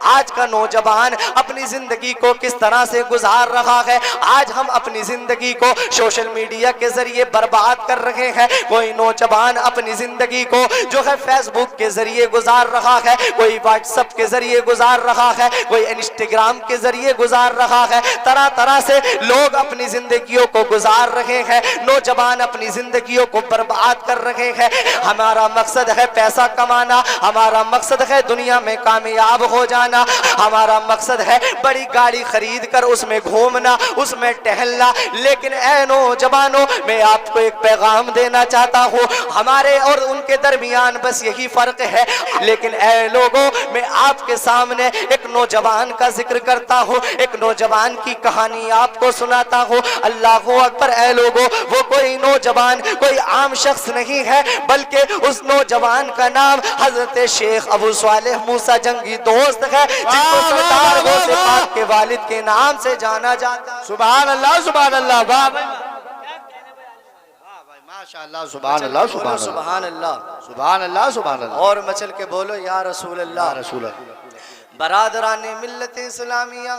آج کا نوجوان اپنی زندگی کو کس طرح سے گزار رہا ہے. آج ہم اپنی زندگی کو سوشل میڈیا کے ذریعے برباد کر رہے ہیں. کوئی نوجوان اپنی زندگی کو جو ہے فیس بک کے ذریعے گزار رہا ہے, کوئی واٹس ایپ کے ذریعے گزار رہا ہے, کوئی انسٹاگرام کے ذریعے گزار رہا ہے. طرح طرح سے لوگ اپنی زندگیوں کو گزار رہے ہیں. نوجوان اپنی زندگیوں کو برباد کر رہے ہیں. ہمارا مقصد ہے پیسہ کمانا, ہمارا مقصد ہے دنیا میں کامیاب ہو جانا, ہمارا مقصد ہے بڑی گاڑی خرید کر اس میں گھومنا, اس میں ٹہلنا. لیکن اے نوجوانوں, میں آپ کو ایک پیغام دینا چاہتا ہوں, ہمارے اور ان کے درمیان بس یہی فرق ہے. لیکن اے لوگوں, میں آپ کے سامنے ایک نوجوان کا ذکر کرتا ہوں, ایک نوجوان کی کہانی آپ کو سناتا ہوں. اللہ اکبر. اے لوگوں, وہ کوئی نوجوان کوئی عام شخص نہیں ہے, بلکہ اس نوجوان کا نام حضرت شیخ ابو صالح موسیٰ جنگی دوست ہے, جس کو سردار غوث پاک کے والد کے نام سے جانا جاتا ہے. سبحان اللہ سبحان اللہ. واہ ماشاءاللہ. سبحان اللہ سبحان اللہ. سبحان اللہ سبحان اللہ. اور مچل کے بولو یا رسول اللہ. رسول اللہ. برادران ملت اسلامیہ,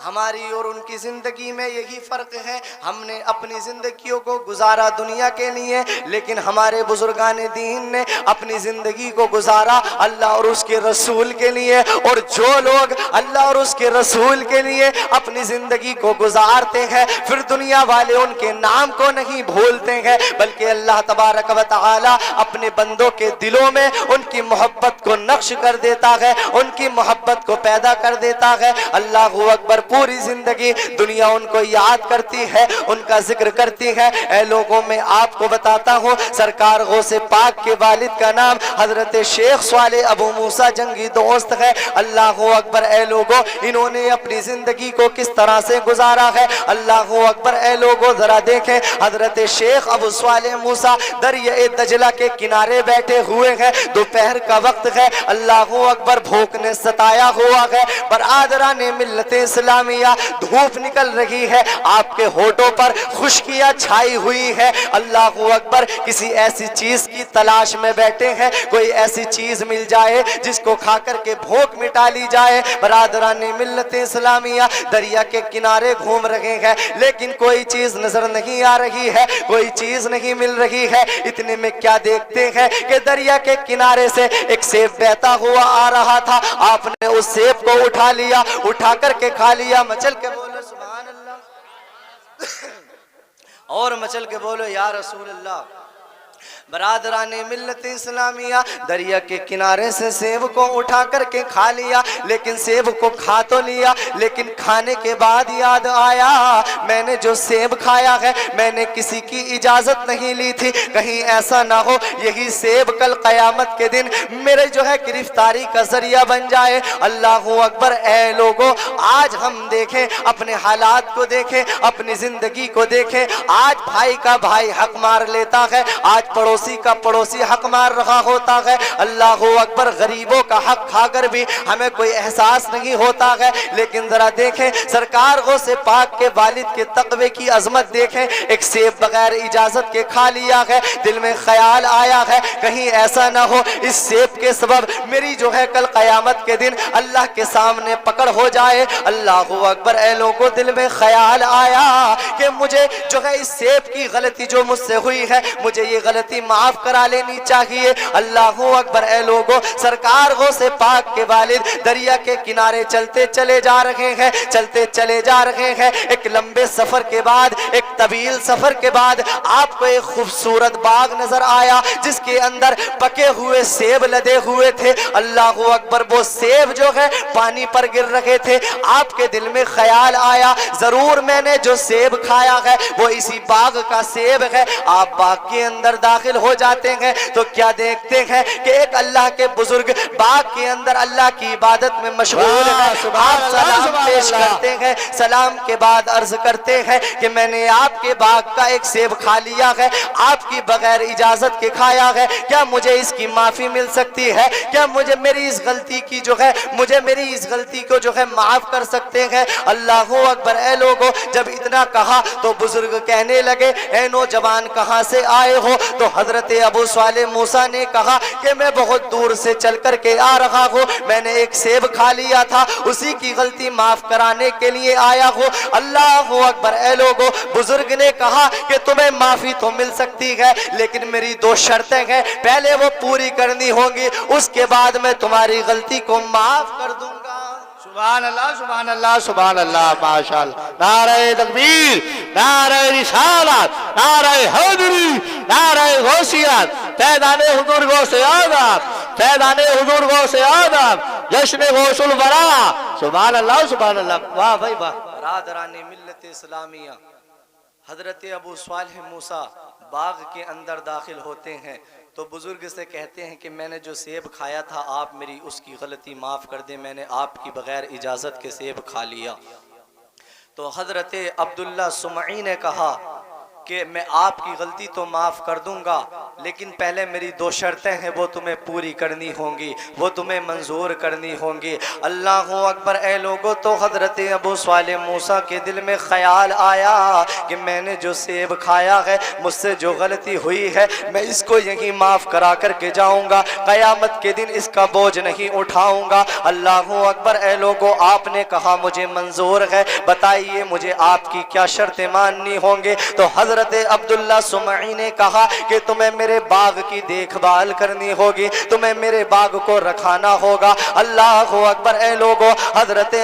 ہماری اور ان کی زندگی میں یہی فرق ہے. ہم نے اپنی زندگیوں کو گزارا دنیا کے لیے, لیکن ہمارے بزرگان دین نے اپنی زندگی کو گزارا اللہ اور اس کے رسول کے لیے. اور جو لوگ اللہ اور اس کے رسول کے لیے اپنی زندگی کو گزارتے ہیں, پھر دنیا والے ان کے نام کو نہیں بھولتے ہیں, بلکہ اللہ تبارک و تعالی اپنے بندوں کے دلوں میں ان کی محبت کو نقش کر دیتا ہے, ان کی محبت کو پیدا کر دیتا ہے. اللہ اکبر. پوری زندگی دنیا ان کو یاد کرتی ہے, ان کا ذکر کرتی ہے. اے لوگوں, میں آپ کو بتاتا ہوں, سرکار غوث پاک کے والد کا نام حضرت شیخ صالح ابو موسیٰ جنگی دوست ہے. اللہ اکبر. اے لوگوں, انہوں نے اپنی زندگی کو کس طرح سے گزارا ہے. اللہ اکبر. اے لوگوں, ذرا دیکھیں, حضرت شیخ ابو صالح موسیٰ دریائے دجلہ کے کنارے بیٹھے ہوئے ہیں. دوپہر کا وقت ہے. اللہ اکبر. بھوک نے ستایا ہوا ہے. برادران ملت اسلامیہ, دھوپ نکل رہی ہے, آپ کے ہونٹوں پر خشکیاں چھائی ہوئی ہے. اللہ اکبر. کسی ایسی چیز کی تلاش میں بیٹھے ہیں, کوئی ایسی چیز مل جائے جس کو کھا کر کے بھوک مٹا لی جائے. برادران ملت اسلامیہ دریا کے کنارے گھوم رہے ہیں, لیکن کوئی چیز نظر نہیں آ رہی ہے, کوئی چیز نہیں مل رہی ہے. اتنے میں کیا دیکھتے ہیں کہ دریا کے کنارے سے ایک سیب بہتا ہوا آ رہا تھا. آپ نے اس سیب کو اٹھا لیا, اٹھا کر کے کھا لیا. مچل کے بولو سبحان اللہ. اور مچل کے بولو یا رسول اللہ. برادران ملت اسلامیہ دریا کے کنارے سے سیب کو اٹھا کر کے کھا لیا. لیکن سیب کو کھا تو لیا, لیکن کھانے کے بعد یاد آیا, میں نے جو سیب کھایا ہے میں نے کسی کی اجازت نہیں لی تھی. کہیں ایسا نہ ہو یہی سیب کل قیامت کے دن میرے جو ہے گرفتاری کا ذریعہ بن جائے. اللہ اکبر. اے لوگوں, آج ہم دیکھیں, اپنے حالات کو دیکھیں, اپنی زندگی کو دیکھیں. آج بھائی کا بھائی حق مار لیتا ہے, آج پڑوسی کا پڑوسی حق مار رہا ہوتا ہے. اللہ اکبر. غریبوں کا حق کھا کر بھی ہمیں کوئی احساس نہیں ہوتا ہے. لیکن ذرا دیکھیں, سرکار غوث پاک کے والد کے تقوی کی عظمت دیکھیں. ایک سیب بغیر اجازت کے کھا لیا ہے. دل میں خیال آیا ہے کہیں ایسا نہ ہو اس سیب کے سبب میری جو ہے کل قیامت کے دن اللہ کے سامنے پکڑ ہو جائے. اللہ اکبر. اے لوگوں, دل میں خیال آیا کہ مجھے جو ہے اس سیب کی غلطی جو مجھ سے ہوئی ہے, مجھے یہ غلطی معاف کرا لینی چاہیے. اللہ اکبر. اے لوگوں, سرکار غوث پاک کے والد دریا کے کنارے چلتے چلے جا رہے ہیں, چلتے چلے جا رہے ہیں. ایک لمبے سفر کے بعد, ایک طویل سفر کے بعد آپ کو ایک خوبصورت باغ نظر آیا جس کے اندر پکے ہوئے سیب لدے ہوئے تھے. اللہ اکبر. وہ سیب جو ہے پانی پر گر رہے تھے. آپ کے دل میں خیال آیا ضرور میں نے جو سیب کھایا ہے وہ اسی باغ کا سیب ہے. آپ باغ کے اندر داخل ہو جاتے ہیں تو کیا دیکھتے ہیں کہ ایک اللہ کے بزرگ باغ کے اندر اللہ کی عبادت میں مشغول ہے. آپ سلام پیش کرتے ہیں, سلام کے بعد عرض کرتے ہیں کہ میں نے آپ کے باغ کا ایک سیب کھا لیا ہے, آپ کی بغیر اجازت کے کھایا ہے, کیا مجھے اس کی معافی مل سکتی ہے؟ کیا مجھے میری اس غلطی کی جو ہے مجھے میری اس غلطی کو جو ہے معاف کر سکتے ہیں؟ اللہ اکبر. اے لوگوں, جب اتنا کہا تو بزرگ کہنے لگے, اے نوجوان کہاں سے آئے ہو؟ تو حضرت حضرت ابو صالح موسیٰ نے کہا کہ میں بہت دور سے چل کر کے آ رہا ہوں, میں نے ایک سیب کھا لیا تھا, اسی کی غلطی معاف کرانے کے لیے آیا ہوں. اللہ اکبر. اے لوگو, بزرگ نے کہا کہ تمہیں معافی تو مل سکتی ہے لیکن میری دو شرطیں ہیں, پہلے وہ پوری کرنی ہوں گی, اس کے بعد میں تمہاری غلطی کو معاف کر دوں گا. سبحان اللہ سبحان اللہ سبحان اللہ ماشاءاللہ. نعرہ تکبیر, نعرہ رسالت, نعرہ حیدری, نعرہ غوثیت, فیضان حضور غوث اعظم, فیضان حضور غوث اعظم, جشن غوث الورا. سبحان اللہ سبحان اللہ. واہ بھائی واہ. برادران ملت اسلامیہ, حضرت ابو صالح موسیٰ باغ کے اندر داخل ہوتے ہیں تو بزرگ سے کہتے ہیں کہ میں نے جو سیب کھایا تھا آپ میری اس کی غلطی معاف کر دیں, میں نے آپ کی بغیر اجازت کے سیب کھا لیا. تو حضرت عبداللہ سمعی نے کہا کہ میں آپ کی غلطی تو معاف کر دوں گا لیکن پہلے میری دو شرطیں ہیں وہ تمہیں پوری کرنی ہوں گی, وہ تمہیں منظور کرنی ہوں گی. اللہ اکبر. اے لوگو, تو حضرت ابو صالح موسیٰ کے دل میں خیال آیا کہ میں نے جو سیب کھایا ہے, مجھ سے جو غلطی ہوئی ہے, میں اس کو یہیں معاف کرا کر کے جاؤں گا, قیامت کے دن اس کا بوجھ نہیں اٹھاؤں گا. اللہ اکبر. اے لوگو, آپ نے کہا مجھے منظور ہے, بتائیے مجھے آپ کی کیا شرطیں ماننی ہوں گے. تو حضرت عبداللہ سمعی نے کہا کہ تمہیں میرے باغ کی دیکھ بھال کرنی ہوگی, تمہیں میرے باغ کو رکھانا ہوگا. اللہ اکبر. اے لوگو, حضرت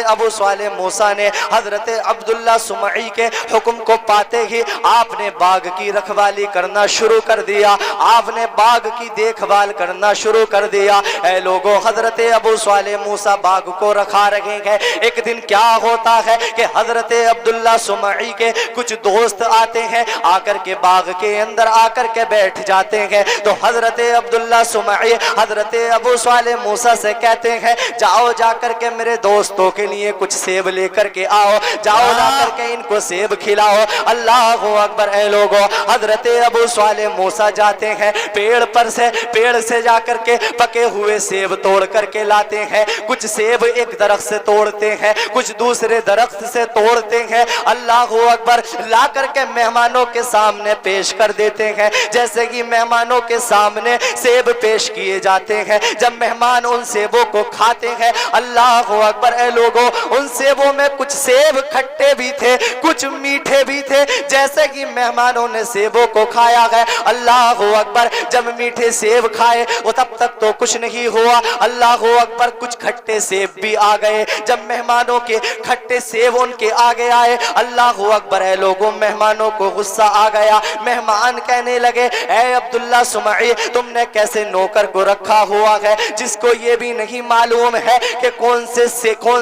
ابو صالح موسیٰ نے حضرت عبداللہ سمعی کے حکم کو پاتے ہی آپ نے باغ کی رکھوالی کرنا شروع کر دیا, آپ نے باغ کی دیکھ بھال کرنا شروع کر دیا. اے لوگو, حضرت ابو صالح موسیٰ باغ کو رکھا رہے ہیں. ایک دن کیا ہوتا ہے کہ حضرت عبداللہ سمعی کے کچھ دوست آتے ہیں, آ کر کے باغ کے اندر آ کر کے بیٹھ جاتے ہیں. تو حضرت عبداللہ سمعی حضرت ابو صالح موسیٰ سے کہتے ہیں جاؤ جا کر کے میرے دوستوں کے لیے کچھ سیب لے کر کے آؤ, جاؤ جا کر کے ان کو سیب کھلاؤ. اللہ اکبر. اے لوگو, حضرت ابو صالح موسیٰ جاتے ہیں پیڑ سے جا کر کے پکے ہوئے سیب توڑ کر کے لاتے ہیں. کچھ سیب ایک درخت سے توڑتے ہیں, کچھ دوسرے درخت سے توڑتے ہیں. اللہ اکبر. لا کر کے مہمانوں کے سامنے پیش کر دیتے ہیں. جیسے کہ مہمانوں کے سامنے سیب پیش کیے جاتے ہیں, جب مہمان ان سیبوں کو کھاتے ہیں, اللہ اکبر. اے لوگوں, ان سیبوں میں کچھ سیب کھٹے بھی تھے, کچھ میٹھے بھی تھے. جیسے کہ مہمانوں نے سیبوں کو کھایا ہے, اللہ اکبر, جب میٹھے سیب کھائے وہ تب تک تو کچھ نہیں ہوا, اللہ اکبر, کچھ کھٹے سیب بھی آ گئے. جب مہمانوں کے کھٹے سیب ان کے آگے آئے, اللہ اکبر. اے لوگوں, مہمانوں کو غصہ آ گیا. مہمان کہنے لگے اے عبداللہ سمعی, تم نے کیسے نوکر کو رکھا ہوا ہے جس کو یہ بھی نہیں معلوم ہے کہ کون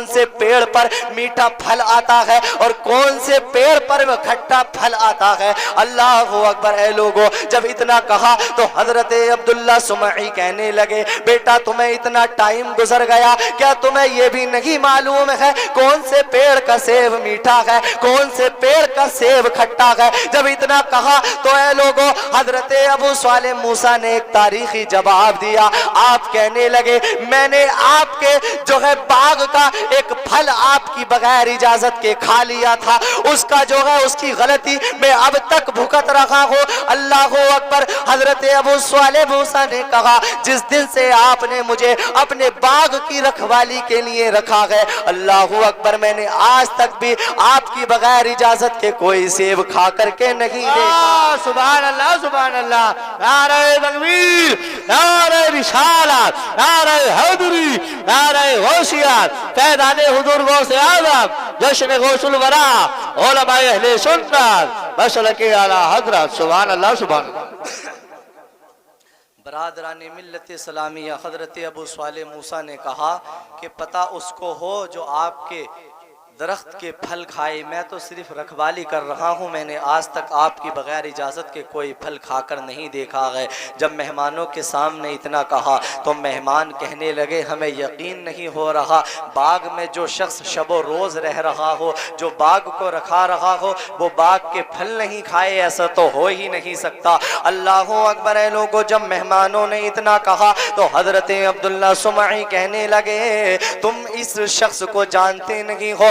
سے پیڑ پر میٹھا پھل آتا ہے اور کون سے پیڑ پر کھٹا پھل آتا ہے. اللہ اکبر. اے لوگوں, جب اتنا کہا تو حضرت عبداللہ سمعی کہنے لگے بیٹا تمہیں اتنا ٹائم گزر گیا, کیا تمہیں یہ بھی نہیں معلوم ہے کون سے پیڑ کا سیب میٹھا ہے, کون سے پیڑ کا سیب کھٹا ہے. جب اتنا کہا تو اے لوگوں, حضرت ابو صالح موسیٰ نے ایک تاریخی جواب دیا. آپ کہنے لگے میں نے آپ کے جو ہے باغ کا ایک پھل آپ کی بغیر اجازت کے کھا لیا تھا, اس کا جو ہے اس کی غلطی میں اب تک بھگت رہا ہوں. اللہ اکبر. حضرت ابو صالح موسیٰ نے کہا جس دن سے آپ نے مجھے اپنے باغ کی رکھوالی کے لیے رکھا ہے, اللہ اکبر, میں نے آج تک بھی آپ کی بغیر اجازت کے کوئی سیب کھا کر کے نہیں دیکھا. سبحان اللہ سبحان اللہ. نعرہ تکبیر, نعرہ رسالت, نعرہ حیدری, نعرہ غوثیت, فیضان حضور غوث اعظم, جشن غوث الورا, علماء اہل سنت, مسلک اعلی حضرت. سبحان اللہ سبحان اللہ. برادران ملت اسلامیہ, حضرت ابو صالح موسیٰ نے کہا کہ پتہ اس کو ہو جو آپ کے درخت کے پھل کھائے, میں تو صرف رکھوالی کر رہا ہوں, میں نے آج تک آپ کی بغیر اجازت کے کوئی پھل کھا کر نہیں دیکھا ہے. جب مہمانوں کے سامنے اتنا کہا تو مہمان کہنے لگے ہمیں یقین نہیں ہو رہا, باغ میں جو شخص شب و روز رہ رہا ہو, جو باغ کو رکھا رہا ہو, وہ باغ کے پھل نہیں کھائے, ایسا تو ہو ہی نہیں سکتا. اللہ اکبر. اے لوگوں, جب مہمانوں نے اتنا کہا تو حضرت عبداللہ سمعی کہنے لگے تم اس شخص کو جانتے نہیں ہو,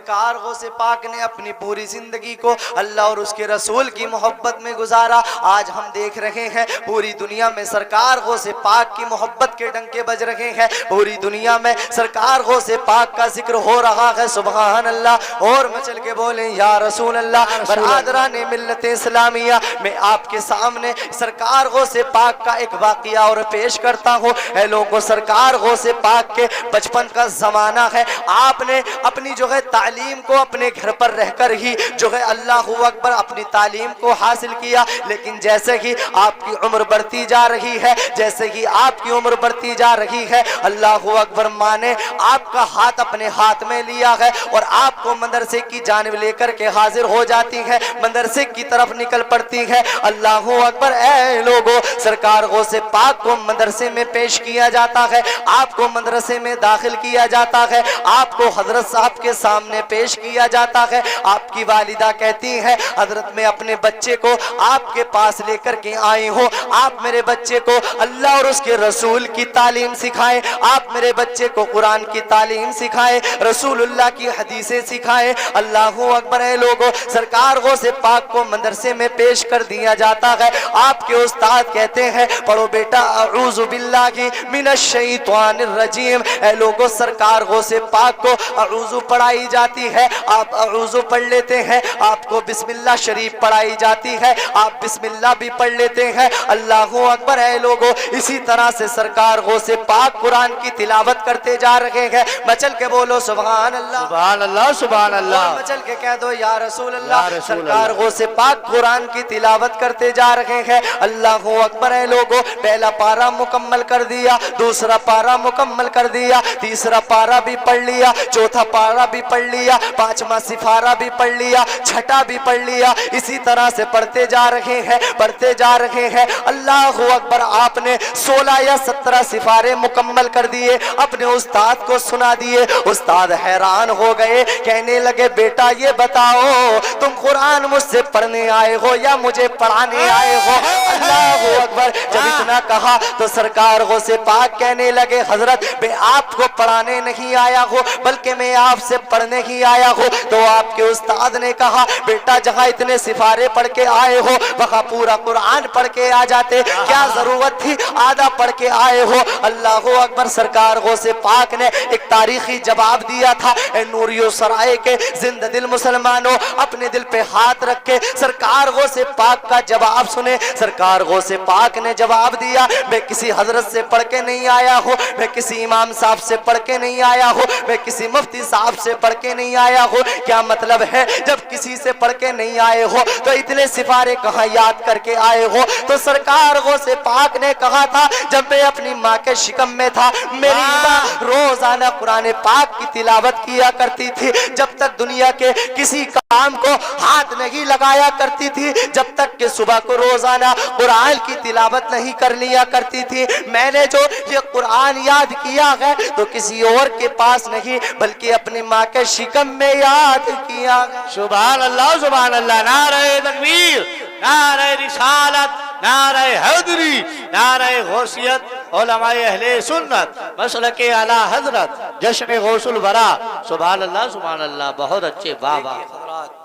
سرکار غوث پاک نے اپنی پوری زندگی کو اللہ اور اس کے رسول کی محبت میں گزارا۔ آج ہم دیکھ رہے ہیں پوری دنیا میں سرکار غوث پاک کی محبت کے ڈنکے بج رہے ہیں، پوری دنیا میں سرکار غوث پاک کا ذکر ہو رہا ہے، سبحان اللہ۔ اور مچل کے بولیں یا رسول اللہ۔ برادران ملت اسلامیہ، میں آپ کے سامنے سرکار غوث پاک کا ایک واقعہ اور پیش کرتا ہوں۔ اے لوگوں، سرکار غوث پاک کے بچپن کا زمانہ ہے، آپ نے اپنی جو ہے تعلیم کو اپنے گھر پر رہ کر ہی جو ہے اللہ اکبر اپنی تعلیم کو حاصل کیا، لیکن جیسے ہی آپ کی عمر بڑھتی جا رہی ہے، جیسے ہی آپ کی عمر بڑھتی جا رہی ہے، اللہ اکبر، ماں نے آپ کا ہاتھ اپنے ہاتھ میں لیا ہے اور آپ کو مدرسے کی جانب لے کر کے حاضر ہو جاتی ہے، مدرسے کی طرف نکل پڑتی ہے۔ اللہ اکبر، اے لوگوں، سرکار غوث پاک کو مدرسے میں پیش کیا جاتا ہے، آپ کو مدرسے میں داخل کیا جاتا ہے، آپ کو حضرت صاحب کے سامنے پیش کیا جاتا ہے۔ آپ کی والدہ کہتی ہے حضرت میں اپنے بچے کو آپ کے پاس لے کر کے آئی ہوں، آپ میرے بچے کو اللہ اور اس کے رسول کی تعلیم سکھائیں، آپ میرے بچے کو قرآن کی تعلیم سکھائیں، رسول اللہ کی حدیثیں سکھائیں۔ اللہ اکبر، اے لوگوں، سرکار غوث پاک کو مدرسے میں پیش کر دیا جاتا ہے۔ آپ کے استاد کہتے ہیں پڑھو بیٹا اعوذ باللہ من الشیطان الرجیم۔ اے لوگوں، سرکار غوث پاک کو اعوذ پڑھائی جاتی ہے، آپ اعوذ پڑھ لیتے ہیں، آپ کو بسم اللہ شریف پڑھائی جاتی ہے، آپ بسم اللہ بھی پڑھ لیتے ہیں۔ اللہ اکبر، اے لوگوں، اسی طرح سے سرکار غوث پاک قرآن کی تلاوت کرتے جا رہے ہیں۔ مچل کے بولو سبحان اللہ، سبحان اللہ، سبحان اللہ، مچل کے کہہ دو یا رسول اللہ۔ سرکار غوث پاک قرآن کی تلاوت کرتے جا رہے ہیں۔ اللہ اکبر، اے لوگوں، پہلا پارہ مکمل کر دیا، دوسرا پارہ مکمل کر دیا، تیسرا پارہ بھی پڑھ لیا، چوتھا پارہ بھی پڑھ لیا، پانچواں سپارہ بھی پڑھ لیا، چھٹا بھی پڑھ لیا، اسی طرح سے پڑھتے جا رہے ہیں، پڑھتے جا رہے ہیں۔ اللہ اکبر، آپ نے 16 یا 17 سپارے مکمل کر دیے، اپنے استاد کو سنا دیے۔ استاد حیران ہو گئے، کہنے لگے بیٹا یہ بتاؤ تم قرآن مجھ سے پڑھنے آئے ہو یا مجھے پڑھانے آئے ہو؟ اللہ اکبر، جب اتنا کہا تو سرکار غوث پاک کہنے لگے حضرت میں آپ کو پڑھانے نہیں آیا ہوں بلکہ میں آپ سے پڑھنے ہی آیا ہوں۔ تو آپ کے استاد نے کہا بیٹا جہاں اتنے سپارے پڑھ کے آئے ہو وہاں پورا قرآن پڑھ کے آ جاتے، کیا ضرورت تھی آدھا پڑھ کے آئے ہو؟ اللہ اکبر، سرکار غوث پاک نے ایک تاریخی جواب دیا تھا۔ اے نوریو سرائے کے زندہ دل مسلمانوں، اپنے دل پہ ہاتھ رکھ کے سرکار غوث پاک کا جواب سنے۔ سرکار غوث پاک نے جواب دیا میں کسی حضرت سے پڑھ کے نہیں آیا ہوں، میں کسی امام صاحب سے پڑھ کے نہیں آیا ہوں، میں کسی مفتی صاحب سے پڑھ کے نہیں آیا ہوں۔ کیا مطلب ہے جب کسی سے پڑھ کے نہیں آئے ہو تو اتنے سپارے کہاں یاد کر کے آئے ہو؟ تو سرکار غوث پاک نے کہا تھا جب میں اپنی ماں کے شکم میں تھا میری ماں روزانہ قرآن پاک کی تلاوت کیا کرتی تھی، جب تک دنیا کے کسی کام کو ہاتھ نہیں لگایا کرتی تھی، جب تک کہ صبح کو روزانہ قرآن کی تلاوت نہیں کر لیا کرتی تھی۔ میں نے جو یہ قرآن یاد کیا ہے تو کسی اور کے پاس نہیں بلکہ اپنی ماں کے شکم میں یاد کیا ہے۔ سبحان اللہ، سبحان اللہ، نعرہ تکبیر، نعرہ رسالت، نعرہ حیدری، نعرہ غوثیت، علماء اہل سنت، مسلک اعلی حضرت، جشن غوث الورا۔ سبحان اللہ، سبحان اللہ، بہت اچھے، واہ واہ۔ حضرات،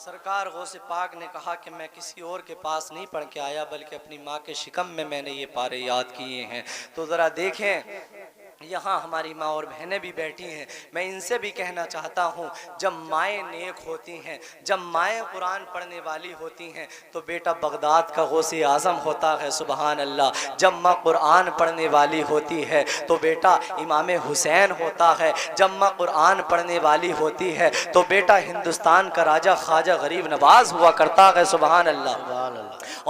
سرکار غوث پاک نے کہا کہ میں کسی اور کے پاس نہیں پڑھ کے آیا بلکہ اپنی ماں کے شکم میں نے یہ پارے یاد کیے ہیں۔ تو ذرا دیکھیں یہاں ہماری ماں اور بہنیں بھی بیٹھی ہیں، میں ان سے بھی کہنا چاہتا ہوں جب مائیں نیک ہوتی ہیں، جب مائیں قرآن پڑھنے والی ہوتی ہیں تو بیٹا بغداد کا غوث اعظم ہوتا ہے، سبحان اللہ۔ جب ماں قرآن پڑھنے والی ہوتی ہے تو بیٹا امام حسین ہوتا ہے، جب ماں قرآن پڑھنے والی ہوتی ہے تو بیٹا ہندوستان کا راجہ خواجہ غریب نواز ہوا کرتا ہے، سبحان اللہ۔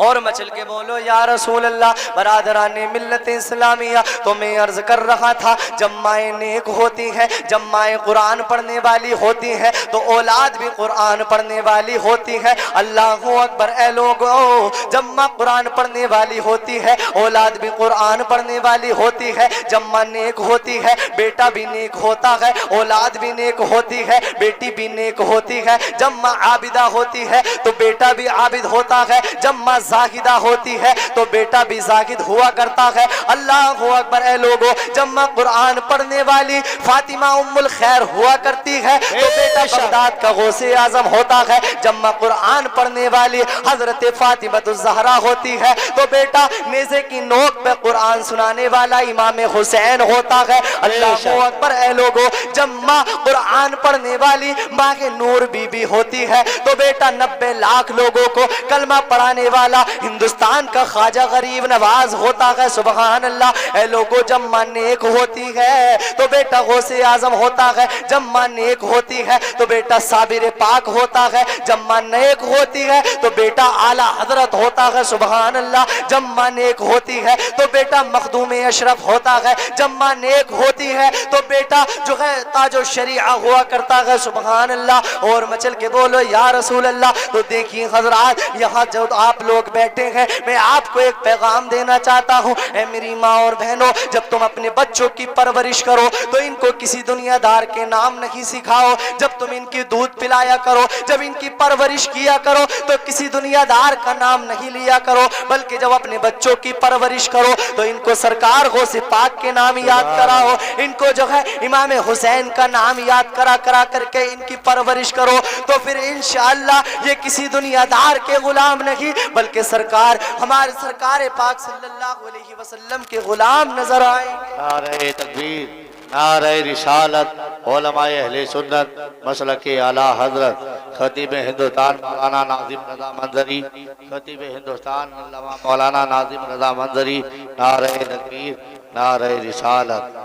اور مچل کے بولو یا رسول اللہ۔ برادران ملت اسلامیہ، تو میں عرض کر رہا تھا جب مائیں نیک ہوتی ہیں، جب مائیں قرآن پڑھنے والی ہوتی ہیں تو اولاد بھی قرآن پڑھنے والی ہوتی ہے۔ اللہ اکبر، اے لوگو، جب ماں قرآن پڑھنے والی ہوتی ہے اولاد بھی قرآن پڑھنے والی ہوتی ہے۔ جب ماں نیک ہوتی ہے بیٹا بھی نیک ہوتا ہے، اولاد بھی نیک ہوتی ہے، بیٹی بھی نیک ہوتی ہے۔ جب ماں عابدہ ہوتی ہے تو بیٹا بھی عابد ہوتا ہے، جب ماں زاہدہ ہوتی ہے تو بیٹا بھی زاہد ہوا کرتا ہے۔ اللہ اکبر اے لوگو، جب ماں قرآن پڑھنے والی فاطمہ ام الخیر ہوا کرتی ہے تو بیٹا بغداد کا غوث اعظم ہوتا ہے۔ جب ماں قرآن پڑھنے والی حضرت فاطمہ الزہرا ہوتی ہے تو بیٹا نیزے کی نوک پہ قرآن سنانے والا امام حسین ہوتا ہے۔ اللہ اکبر اے لوگو، جب ماں قرآن پڑھنے والی ماں کے نور بی بی ہوتی ہے تو بیٹا 90 لاکھ لوگوں کو کلمہ پڑھانے والا ہندوستان کا خواجہ غریب نواز ہوتا ہے۔ سبحان اللہ اے لوگو، جب ماں نیک ہوتی ہے تو بیٹا غوث اعظم ہوتا ہے۔ جب ماں نیک ہوتی ہے تو بیٹا صابر پاک ہوتا ہے۔ جب ماں نیک ہوتی ہے تو بیٹا اعلیٰ حضرت ہوتا ہے۔ سبحان اللہ، جب ماں نیک ہوتی ہے تو بیٹا مخدوم اشرف ہوتا ہے۔ جب ماں نیک ہوتی ہے تو بیٹا جو ہے تاج و شریعہ ہوا کرتا ہے۔ سبحان اللہ، اور مچل کے بولو یا رسول اللہ۔ تو دیکھیں حضرات، یہاں جو آپ لوگ بیٹھے ہیں، میں آپ کو ایک پیغام دینا چاہتا ہوں۔ اے میری ماں اور بہنوں، جب تم اپنے بچوں کی پرورش کرو تو ان کو کسی دنیا دار کے نام نہیں سکھاؤ۔ جب تم ان کی دودھ پلایا کرو، جب ان کی پرورش کیا کرو تو کسی دنیا دار کا نام نہیں لیا کرو، بلکہ جب اپنے بچوں کی پرورش کرو تو ان کو سرکار غوث پاک کے نام یاد کراؤ، ان کو جو ہے امام حسین کا نام یاد کرا کر کے ان کی پرورش کرو، تو پھر انشاءاللہ یہ کسی دنیا دار کے غلام نہیں بلکہ سرکار ہمارے سرکار پاک صلی اللہ علیہ وسلم کے غلام نظر آئیں گے۔ نعرہ تکبیر، نعرہ رسالت، علماء اہل سنت مسلک اعلیٰ حضرت خطیب ہندوستان مولانا ناظم رضا منظری، خطیب ہندوستان علامہ مولانا ناظم رضا منظری، نعرہ تکبیر، نعرہ رسالت۔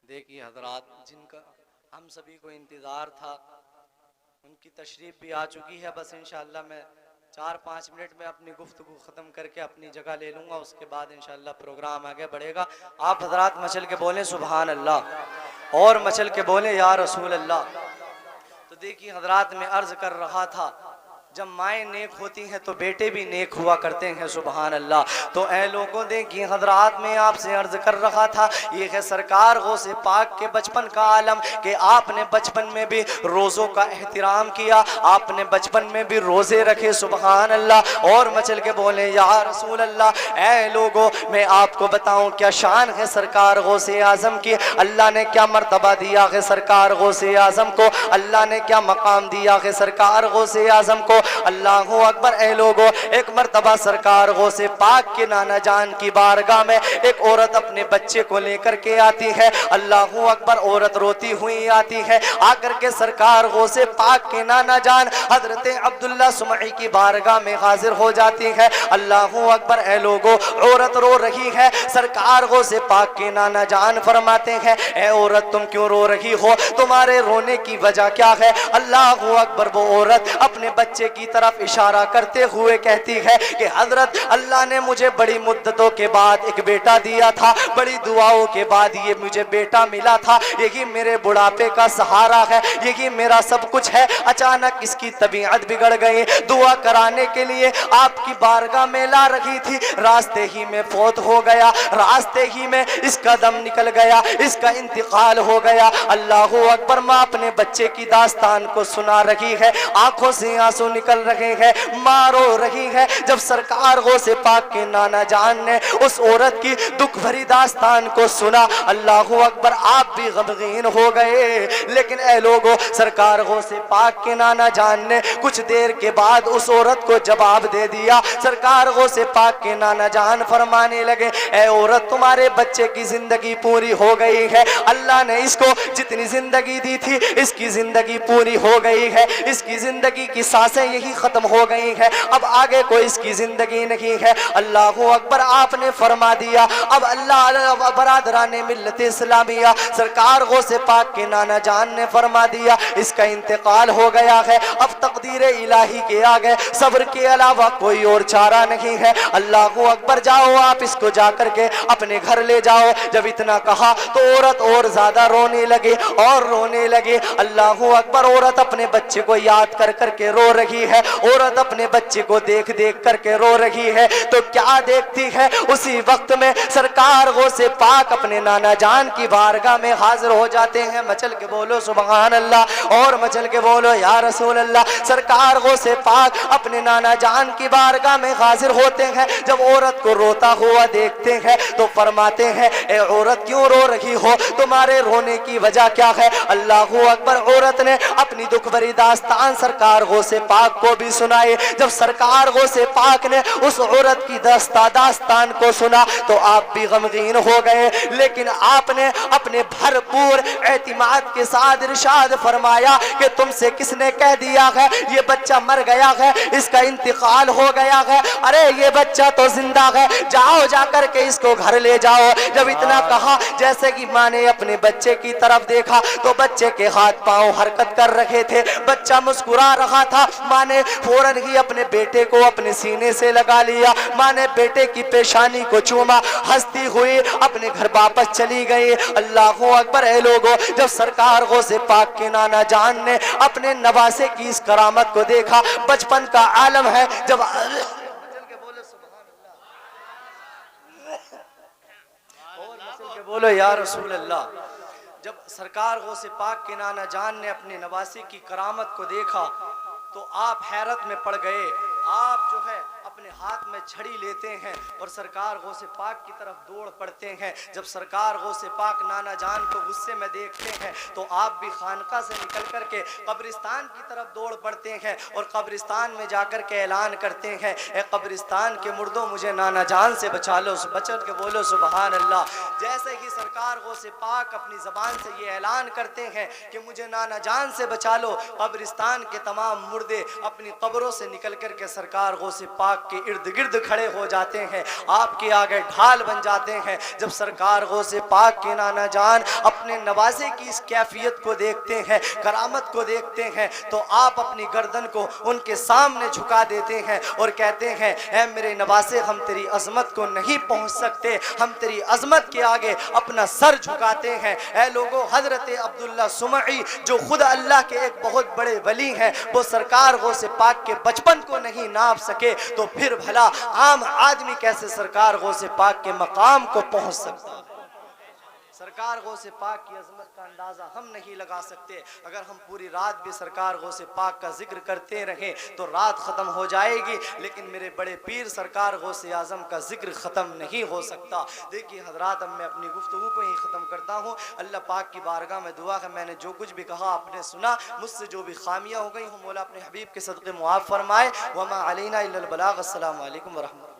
دیکھیے حضرات، جن کا ہم سبھی کو انتظار تھا ان کی تشریف بھی آ چکی ہے۔ بس انشاءاللہ میں 4-5 منٹ میں اپنی گفتگو ختم کر کے اپنی جگہ لے لوں گا، اس کے بعد انشاءاللہ پروگرام آگے بڑھے گا۔ آپ حضرات مچل کے بولیں سبحان اللہ، اور مچل کے بولیں یا رسول اللہ۔ تو دیکھیے حضرات، میں عرض کر رہا تھا جب مائیں نیک ہوتی ہیں تو بیٹے بھی نیک ہوا کرتے ہیں۔ سبحان اللہ۔ تو اے لوگوں دیکھیے حضرات، میں آپ سے عرض کر رہا تھا یہ ہے سرکار غوث پاک کے بچپن کا عالم کہ آپ نے بچپن میں بھی روزوں کا احترام کیا، آپ نے بچپن میں بھی روزے رکھے۔ سبحان اللہ، اور مچل کے بولیں یا رسول اللہ۔ اے لوگوں، میں آپ کو بتاؤں کیا شان ہے سرکار غوث اعظم کی، اللہ نے کیا مرتبہ دیا ہے سرکار غوث اعظم کو، اللہ نے کیا مقام دیا ہے سرکار غوث اعظم کو۔ اللہ اکبر اے لوگو، ایک مرتبہ سرکار غوث پاک کے نانا جان کی بارگاہ میں ایک عورت اپنے بچے کو لے کر کے آتی ہے۔ اللہ اکبر، عورت روتی ہوئی آتی ہے، آ کر کے سرکار غوث پاک کے نانا جان حضرت عبداللہ سمعی کی بارگاہ میں حاضر ہو جاتی ہے۔ اللہ اکبر اے لوگو، عورت رو رہی ہے، سرکار غوث پاک کے نانا جان فرماتے ہیں اے عورت تم کیوں رو رہی ہو، تمہارے رونے کی وجہ کیا ہے؟ اللہ اکبر، وہ عورت اپنے بچے کی طرف اشارہ کرتے ہوئے کہتی ہے کہ حضرت اللہ نے مجھے بڑی مدتوں کے بعد ایک بیٹا دیا تھا، بڑی دعاؤں کے بعد یہ مجھے بیٹا ملا تھا، یہی میرے بڑھاپے کا سہارا ہے، یہی میرا سب کچھ ہے، اچانک اس کی طبیعت بگڑ گئی، دعا کرانے کے لیے آپ کی بارگاہ میں لا رہی تھی، راستے ہی میں فوت ہو گیا، راستے ہی میں اس کا دم نکل گیا، اس کا انتقال ہو گیا۔ اللہ اکبر، ماں اپنے بچے کی داستان کو سنا رہی ہے، آنکھوں سے آنسو نکل رہے ہیں، ماں رو رہی ہے۔ جب سرکار غوث پاک کے نانا جان نے اس عورت کی دکھ بھری داستان کو سنا، اللہ اکبر، آپ بھی غمگین ہو گئے۔ لیکن اے لوگو، سرکار غوث پاک کے نانا جان نے کچھ دیر کے بعد اس عورت کو جواب دے دیا۔ سرکار غوث پاک کے نانا جان فرمانے لگے اے عورت، تمہارے بچے کی زندگی پوری ہو گئی ہے، اللہ نے اس کو جتنی زندگی دی تھی اس کی زندگی پوری ہو گئی ہے، اس کی زندگی کی سانسیں یہی ختم ہو گئی ہے، اب آگے کوئی اس کی زندگی نہیں ہے۔ اللہ اکبر، آپ نے فرما دیا اب اللہ برادران ملت اسلامیہ، سرکار غوث پاک کے نانا جان نے فرما دیا اس کا انتقال ہو گیا ہے، اب تقدیر الہی کے آگے صبر کے علاوہ کوئی اور چارہ نہیں ہے۔ اللہ اکبر، جاؤ آپ اس کو جا کر کے اپنے گھر لے جاؤ۔ جب اتنا کہا تو عورت اور زیادہ رونے لگی اور رونے لگی۔ اللہ اکبر، عورت اپنے بچے کو یاد کر کر کے رو رہی رہی ہے, عورت اپنے بچے کو دیکھ دیکھ کر کے رو رہی ہے, تو کیا دیکھتی ہے؟ اسی وقت میں سرکار غوث پاک اپنے نانا جان کی بارگاہ میں حاضر ہو جاتے ہیں. مچل کے بولو سبحان اللہ, اور مچل کے بولو یا رسول اللہ. سرکار غوث پاک اپنے نانا جان کی بارگاہ میں حاضر ہوتے ہیں. جب عورت کو روتا ہوا دیکھتے ہیں تو فرماتے ہیں, اے عورت کیوں رو رہی ہو, تمہارے رونے کی وجہ کیا ہے؟ اللہ اکبر. عورت نے اپنی دکھ بھری داستان سرکار غوث پاک کو بھی سنائے. جب سرکار غوث پاک نے اس عورت کی داستان کو سنا تو آپ بھی غمگین ہو گئے, لیکن آپ نے اپنے بھرپور اعتماد کے ساتھ ارشاد فرمایا کہ تم سے کس نے کہہ دیا ہے یہ بچہ مر گیا ہے, اس کا انتقال ہو گیا ہے؟ ارے یہ بچہ تو زندہ ہے, جاؤ جا کر کے اس کو گھر لے جاؤ. جب اتنا کہا, جیسے کہ ماں نے اپنے بچے کی طرف دیکھا تو بچے کے ہاتھ پاؤں حرکت کر رہے تھے, بچہ مسکرا رہا تھا. ماں نے فوراً ہی اپنے بیٹے کو اپنے سینے سے لگا لیا. ماں نے بیٹے کی پیشانی کو چوما, ہنستی ہوئی اپنے گھر واپس چلی گئی. اللہ اکبر. اے لوگوں, جب سرکار غوث پاک کے نانا جان نے اپنے نواسے کی اس کرامت کو دیکھا, بچپن کا عالم ہے, جب بولو یا رسول اللہ, جب سرکار غوث پاک کے نانا جان نے اپنے نواسے کی کرامت کو دیکھا تو آپ حیرت میں پڑ گئے. آپ جو ہے اپنے ہاتھ میں چھڑی لیتے ہیں اور سرکار غوث پاک کی طرف دوڑ پڑتے ہیں. جب سرکار غوث پاک نانا جان کو غصے میں دیکھتے ہیں تو آپ بھی خانقاہ سے نکل کر کے قبرستان کی طرف دوڑ پڑتے ہیں اور قبرستان میں جا کر کے اعلان کرتے ہیں, اے قبرستان کے مردوں مجھے نانا جان سے بچا لو. بچن کے بولو سبحان اللہ. جیسے ہی سرکار غوث پاک اپنی زبان سے یہ اعلان کرتے ہیں کہ مجھے نانا جان سے بچا لو, قبرستان کے تمام مردے اپنی قبروں سے نکل کر کے سرکار غوث پاک کے ارد گرد کھڑے ہو جاتے ہیں, آپ کے آگے ڈھال بن جاتے ہیں. جب سرکار غوث پاک کے نانا جان اپنے نوازے کی اس کیفیت کو دیکھتے ہیں, کرامت کو دیکھتے ہیں, تو آپ اپنی گردن کو ان کے سامنے جھکا دیتے ہیں اور کہتے ہیں, اے میرے نواسے, ہم تیری عظمت کو نہیں پہنچ سکتے, ہم تیری عظمت کے آگے اپنا سر جھکاتے ہیں. اے لوگوں, حضرت عبداللہ سمعی جو خود اللہ کے ایک بہت بڑے ولی ہیں, وہ سرکار غوث پاک کے بچپن کو نہیں ناپ سکے, تو پھر بھلا عام آدمی کیسے سرکار غوث پاک کے مقام کو پہنچ سکتا؟ سرکار غوث پاک کی عظمت کا اندازہ ہم نہیں لگا سکتے. اگر ہم پوری رات بھی سرکار غوث پاک کا ذکر کرتے رہیں تو رات ختم ہو جائے گی, لیکن میرے بڑے پیر سرکار غوث اعظم کا ذکر ختم نہیں ہو سکتا. دیکھیے حضرات, اب میں اپنی گفتگو کو ہی ختم کرتا ہوں. اللہ پاک کی بارگاہ میں دعا ہے, میں نے جو کچھ بھی کہا آپ نے سنا, مجھ سے جو بھی خامیاں ہو گئی ہوں مولا اپنے حبیب کے صدقے معاف فرمائے. وما علینا الا البلاغ. السلام علیکم ورحمۃ اللہ.